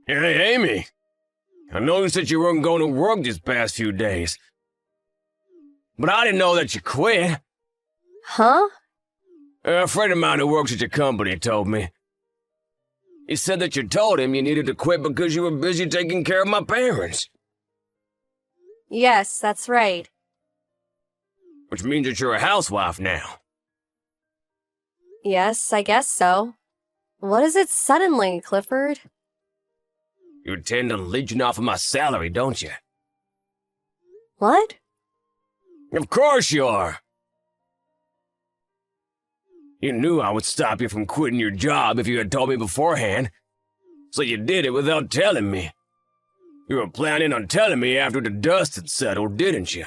Hey, Amy. I noticed that you weren't going to work these past few days. But I didn't know that you quit. Huh? A friend of mine who works at your company told me. He said that you told him you needed to quit because you were busy taking care of my parents. Yes, that's right. Which means that you're a housewife now. Yes, I guess so. What is it suddenly, Clifford? You intend on leeching off of my salary, don't you? What? Of course you are. You knew I would stop you from quitting your job if you had told me beforehand. So you did it without telling me. You were planning on telling me after the dust had settled, didn't you?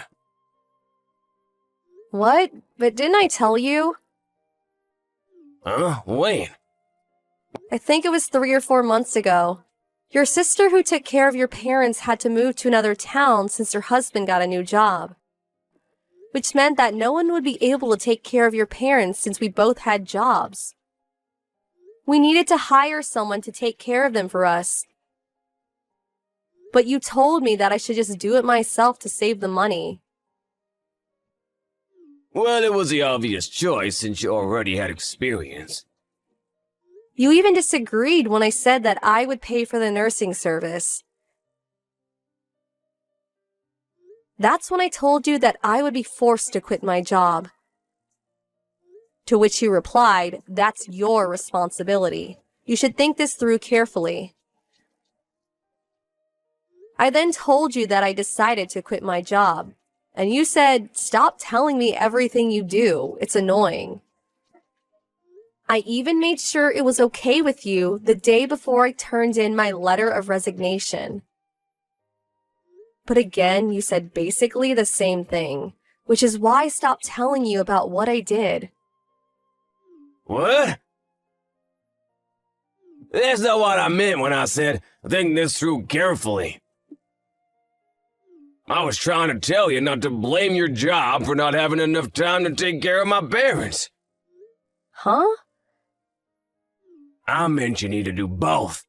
What? But didn't I tell you? Huh? When? I think it was 3 or 4 months ago. Your sister who took care of your parents had to move to another town since her husband got a new job. Which meant that no one would be able to take care of your parents since we both had jobs. We needed to hire someone to take care of them for us. But you told me that I should just do it myself to save the money. Well, it was the obvious choice since you already had experience. You even disagreed when I said that I would pay for the nursing service. That's when I told you that I would be forced to quit my job. To which you replied, "That's your responsibility. You should think this through carefully." I then told you that I decided to quit my job, and you said, "Stop telling me everything you do. It's annoying." I even made sure it was okay with you the day before I turned in my letter of resignation. But again, you said basically the same thing, which is why I stopped telling you about what I did. What? That's not what I meant when I said, think this through carefully. I was trying to tell you not to blame your job for not having enough time to take care of my parents. Huh? I meant you need to do both.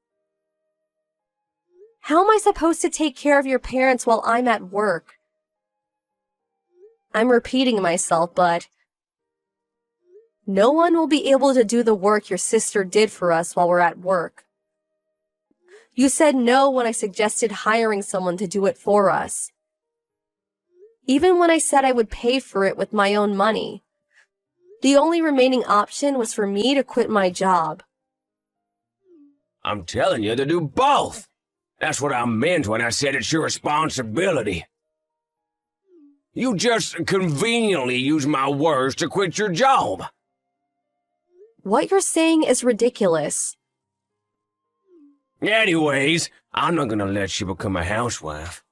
How am I supposed to take care of your parents while I'm at work? I'm repeating myself, but no one will be able to do the work your sister did for us while we're at work. You said no when I suggested hiring someone to do it for us. Even when I said I would pay for it with my own money. The only remaining option was for me to quit my job. I'm telling you to do both. That's what I meant when I said it's your responsibility. You just conveniently use my words to quit your job. What you're saying is ridiculous. Anyways, I'm not gonna let you become a housewife.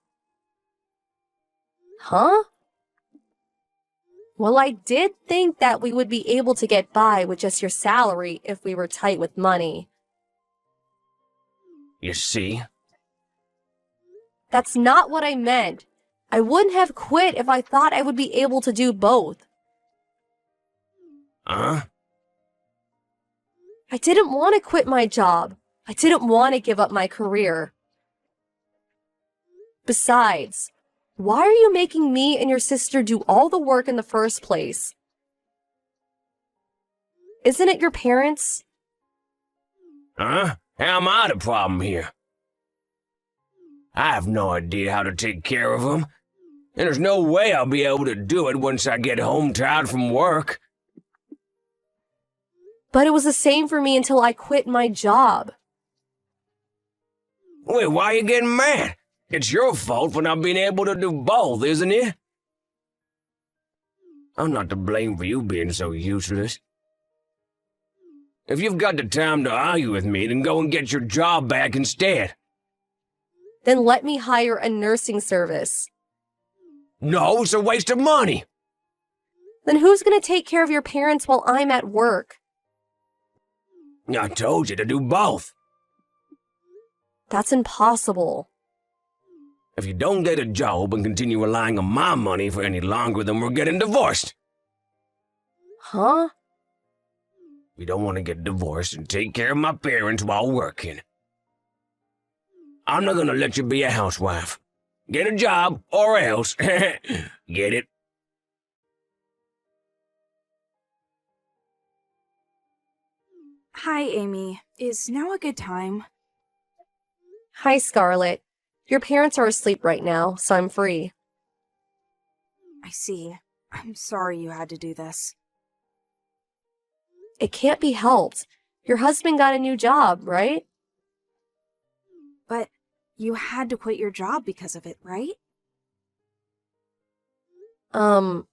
Huh? Well, I did think that we would be able to get by with just your salary if we were tight with money. You see? That's not what I meant. I wouldn't have quit if I thought I would be able to do both. Huh? I didn't want to quit my job. I didn't want to give up my career. Besides, why are you making me and your sister do all the work in the first place? Isn't it your parents? Huh? How am I the problem here? I have no idea how to take care of them, and there's no way I'll be able to do it once I get home tired from work. But it was the same for me until I quit my job. Wait, why are you getting mad? It's your fault for not being able to do both, isn't it? I'm not to blame for you being so useless. If you've got the time to argue with me, then go and get your job back instead. Then let me hire a nursing service. No, it's a waste of money. Then who's going to take care of your parents while I'm at work? I told you to do both. That's impossible. If you don't get a job and continue relying on my money for any longer, then we're getting divorced. Huh? We don't want to get divorced and take care of my parents while working. I'm not gonna let you be a housewife. Get a job, or else. Get it? Hi, Amy. Is now a good time? Hi, Scarlett. Your parents are asleep right now, so I'm free. I see. I'm sorry you had to do this. It can't be helped. Your husband got a new job, right? But you had to quit your job because of it, right? I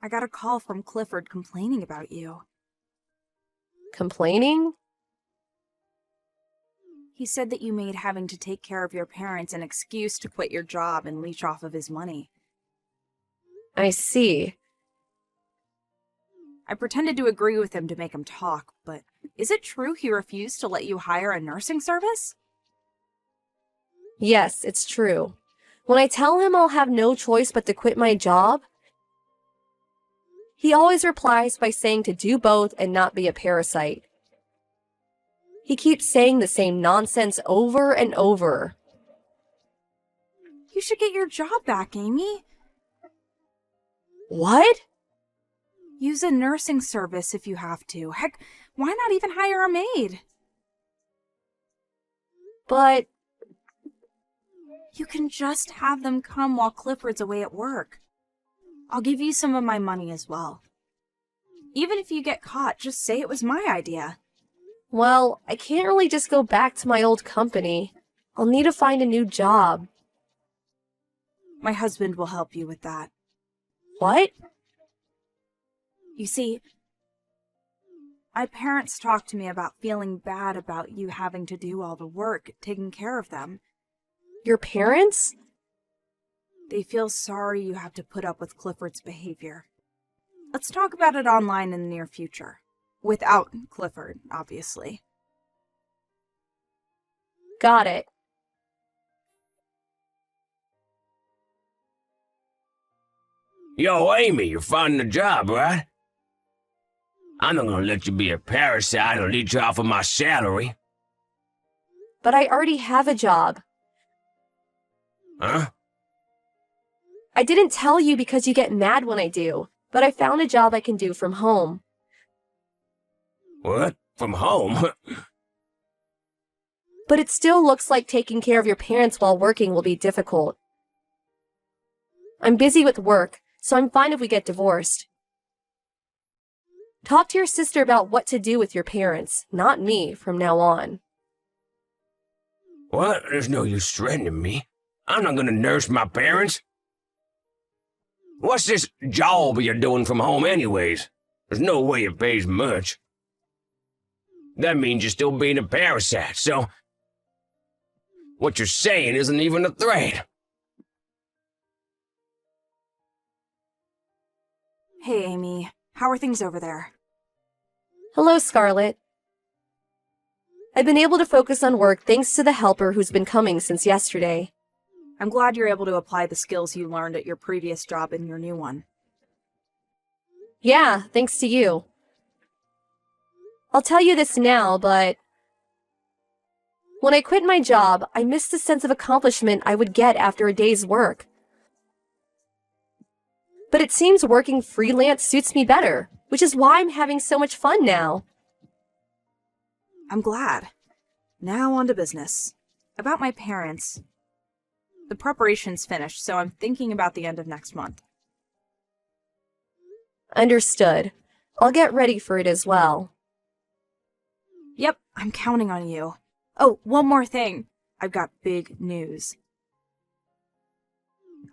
got a call from Clifford complaining about you. Complaining? He said that you made having to take care of your parents an excuse to quit your job and leech off of his money. I see. I pretended to agree with him to make him talk, but is it true he refused to let you hire a nursing service? Yes, it's true. When I tell him I'll have no choice but to quit my job, he always replies by saying to do both and not be a parasite. He keeps saying the same nonsense over and over. You should get your job back, Amy. What? Use a nursing service if you have to. Heck, why not even hire a maid? But You can just have them come while Clifford's away at work. I'll give you some of my money as well. Even if you get caught, just say it was my idea. well, I can't really just go back to my old company. I'll need to find a new job. My husband will help you with that. What? You see, my parents talked to me about feeling bad about you having to do all the work, taking care of them. Your parents? They feel sorry you have to put up with Clifford's behavior. Let's talk about it online in the near future. Without Clifford, obviously. Got it. Yo, Amy, you're finding a job, right? I'm not gonna let you be a parasite or leech off of my salary. But I already have a job. Huh? I didn't tell you because you get mad when I do, but I found a job I can do from home. What? From home? But it still looks like taking care of your parents while working will be difficult. I'm busy with work, so I'm fine if we get divorced. Talk to your sister about what to do with your parents, not me, from now on. What? There's no use threatening me. I'm not gonna nurse my parents. What's this job you're doing from home anyways? There's no way it pays much. That means you're still being a parasite, so what you're saying isn't even a threat. Hey, Amy. How are things over there? Hello, Scarlett. I've been able to focus on work thanks to the helper who's been coming since yesterday. I'm glad you're able to apply the skills you learned at your previous job in your new one. Yeah, thanks to you. I'll tell you this now, but when I quit my job, I missed the sense of accomplishment I would get after a day's work. But it seems working freelance suits me better, which is why I'm having so much fun now. I'm glad. Now on to business. About my parents. The preparation's finished, so I'm thinking about the end of next month. Understood. I'll get ready for it as well. Yep, I'm counting on you. Oh, one more thing. I've got big news.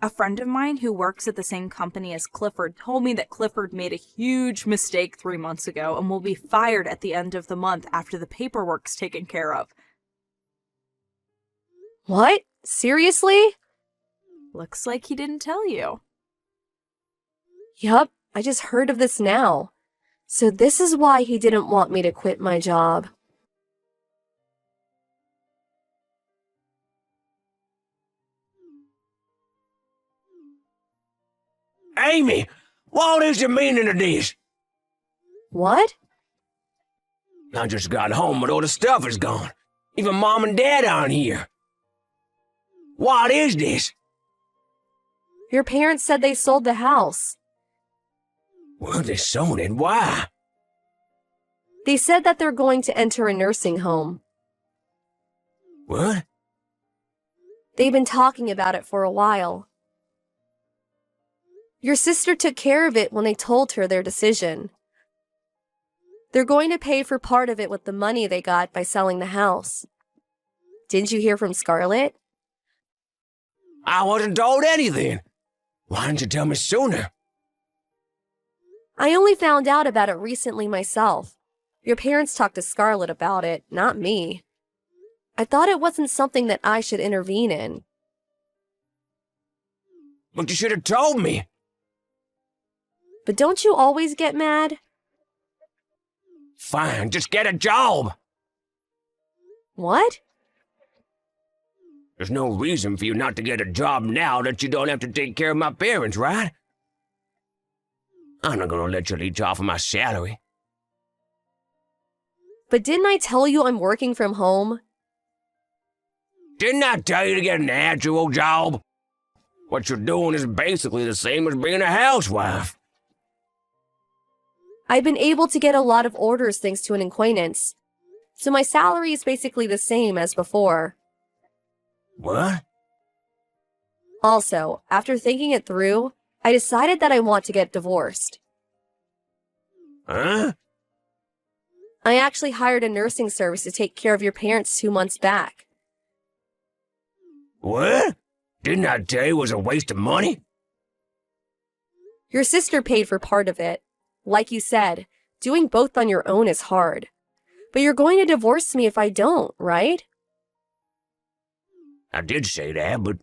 A friend of mine who works at the same company as Clifford told me that Clifford made a huge mistake 3 months ago and will be fired at the end of the month after the paperwork's taken care of. What? Seriously? Looks like he didn't tell you. Yup, I just heard of this now. So this is why he didn't want me to quit my job. Amy, what is the meaning of this? What? I just got home, but all the stuff is gone. Even Mom and Dad aren't here. What is this? Your parents said they sold the house. Well, they sold it. Why? They said that they're going to enter a nursing home. What? They've been talking about it for a while. Your sister took care of it when they told her their decision. They're going to pay for part of it with the money they got by selling the house. Didn't you hear from Scarlett? I wasn't told anything. Why didn't you tell me sooner? I only found out about it recently myself. Your parents talked to Scarlett about it, not me. I thought it wasn't something that I should intervene in. But you should have told me. But don't you always get mad? Fine, just get a job. What? There's no reason for you not to get a job now that you don't have to take care of my parents, right? I'm not gonna let you leech off of my salary. But didn't I tell you I'm working from home? Didn't I tell you to get an actual job? What you're doing is basically the same as being a housewife. I've been able to get a lot of orders thanks to an acquaintance. So my salary is basically the same as before. What? Also, after thinking it through, I decided that I want to get divorced. Huh? I actually hired a nursing service to take care of your parents 2 months back. What? Didn't I tell you it was a waste of money? Your sister paid for part of it. Like you said, doing both on your own is hard. But you're going to divorce me if I don't, right? I did say that, but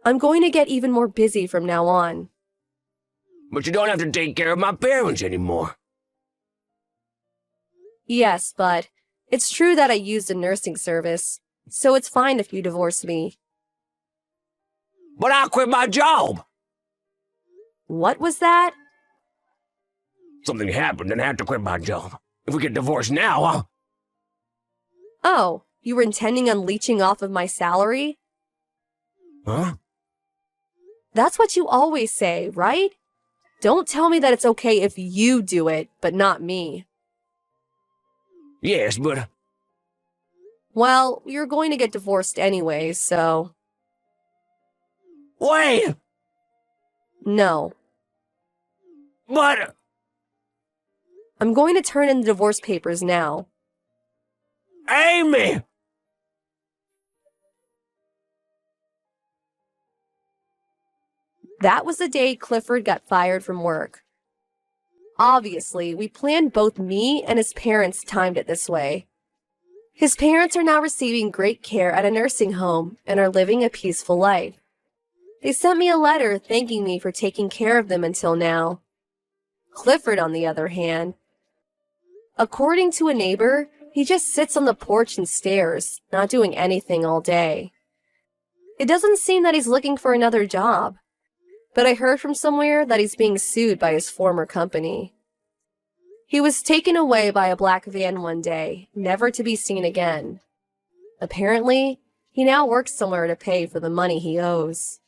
I'm going to get even more busy from now on. you don't have to take care of my parents anymore. Yes, but it's true that I used a nursing service, so it's fine if you divorce me. But I quit my job. What was that? Something happened and I had to quit my job. If we get divorced now, Oh, you were intending on leeching off of my salary? Huh? That's what you always say, right? Don't tell me that it's okay if you do it, but not me. Yes, but Well, you're going to get divorced anyway, so... wait! No. But I'm going to turn in the divorce papers now. Amy! That was the day Clifford got fired from work. Obviously, we planned both me and his parents timed it this way. His parents are now receiving great care at a nursing home and are living a peaceful life. They sent me a letter thanking me for taking care of them until now. Clifford, on the other hand, according to a neighbor, he just sits on the porch and stares, not doing anything all day. It doesn't seem that he's looking for another job, but I heard from somewhere that he's being sued by his former company. He was taken away by a black van one day, never to be seen again. Apparently, he now works somewhere to pay for the money he owes.